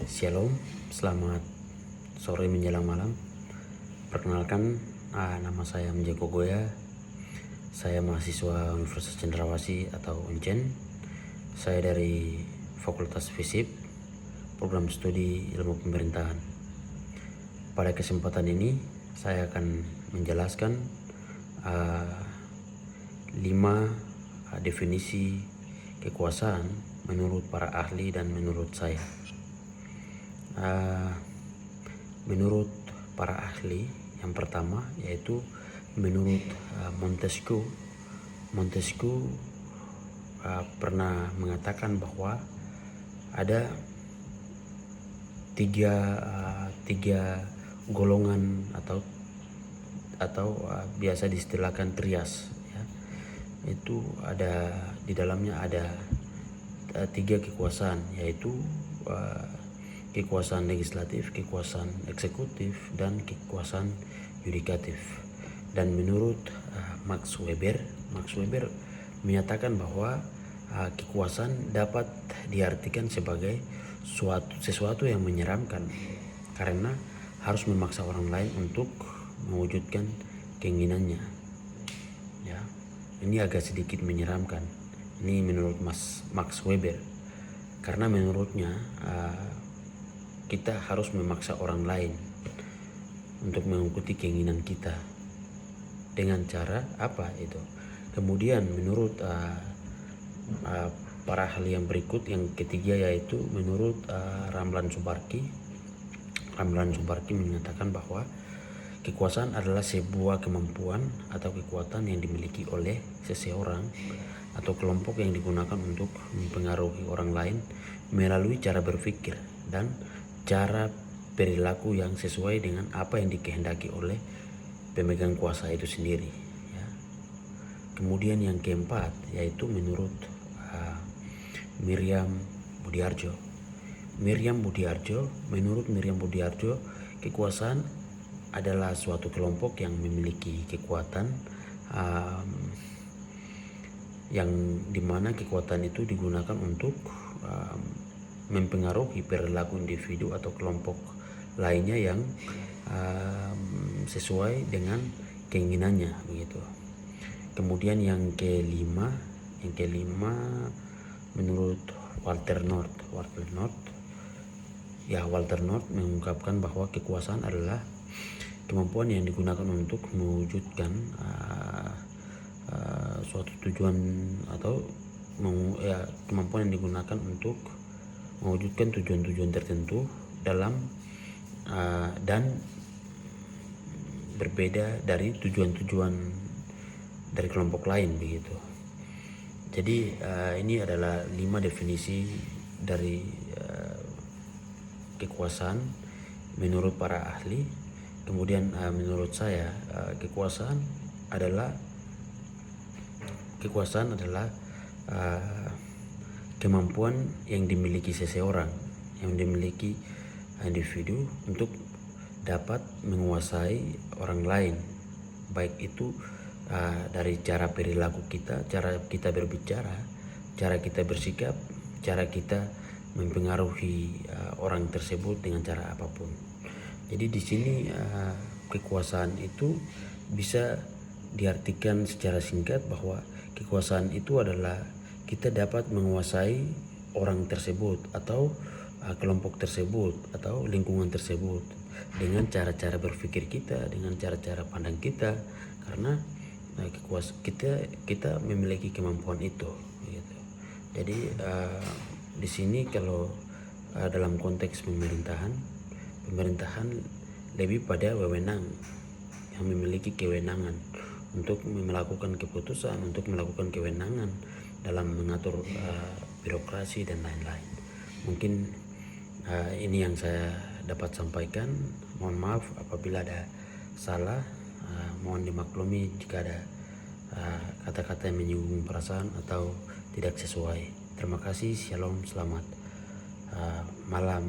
Shalom, selamat sore menjelang malam. Perkenalkan, nama saya Mjeko Goya. Saya mahasiswa Universitas Cendrawasih atau UNCEN. Saya dari Fakultas FISIP, Program Studi Ilmu Pemerintahan. Pada kesempatan ini, saya akan menjelaskan 5 definisi kekuasaan menurut para ahli dan menurut saya. Menurut para ahli, yang pertama yaitu menurut Montesquieu. Montesquieu pernah mengatakan bahwa ada tiga golongan atau biasa diistilahkan trias, ya. Itu ada di dalamnya ada 3 kekuasaan, yaitu kekuasaan legislatif, kekuasaan eksekutif, dan kekuasaan yudikatif. Dan menurut Max Weber menyatakan bahwa kekuasaan dapat diartikan sebagai sesuatu yang menyeramkan karena harus memaksa orang lain untuk mewujudkan keinginannya. Ya, ini agak sedikit menyeramkan. Ini menurut Max Weber, karena menurutnya kita harus memaksa orang lain untuk mengikuti keinginan kita. Dengan cara apa itu? Kemudian menurut para ahli yang berikut, yang ketiga yaitu menurut Ramlan Subarki menyatakan bahwa kekuasaan adalah sebuah kemampuan atau kekuatan yang dimiliki oleh seseorang atau kelompok yang digunakan untuk mempengaruhi orang lain melalui cara berpikir dan cara perilaku yang sesuai dengan apa yang dikehendaki oleh pemegang kuasa itu sendiri, ya. Kemudian yang keempat yaitu menurut Menurut Miriam Budiarjo, kekuasaan adalah suatu kelompok yang memiliki kekuatan yang dimana kekuatan itu digunakan untuk mempengaruhi perilaku individu atau kelompok lainnya yang sesuai dengan keinginannya, begitu. Kemudian yang kelima menurut Walter North mengungkapkan bahwa kekuasaan adalah kemampuan yang digunakan untuk mewujudkan suatu tujuan atau kemampuan yang digunakan untuk mewujudkan tujuan-tujuan tertentu dalam dan berbeda dari tujuan-tujuan dari kelompok lain, begitu. Jadi ini adalah 5 definisi dari kekuasaan menurut para ahli. Kemudian menurut saya kekuasaan adalah kemampuan yang dimiliki seseorang, yang dimiliki individu untuk dapat menguasai orang lain, baik itu dari cara perilaku kita, cara kita berbicara, cara kita bersikap, cara kita mempengaruhi orang tersebut dengan cara apapun. Jadi di sini kekuasaan itu bisa diartikan secara singkat bahwa kekuasaan itu adalah kita dapat menguasai orang tersebut atau kelompok tersebut atau lingkungan tersebut dengan cara-cara berpikir kita, dengan cara-cara pandang kita, karena kita memiliki kemampuan itu, gitu. Jadi di sini kalau dalam konteks pemerintahan lebih pada wewenang, yang memiliki kewenangan untuk melakukan keputusan, untuk melakukan kewenangan dalam mengatur birokrasi dan lain-lain. Mungkin ini yang saya dapat sampaikan. Mohon maaf apabila ada salah, mohon dimaklumi jika ada kata-kata yang menyinggung perasaan atau tidak sesuai. Terima kasih, shalom, selamat malam.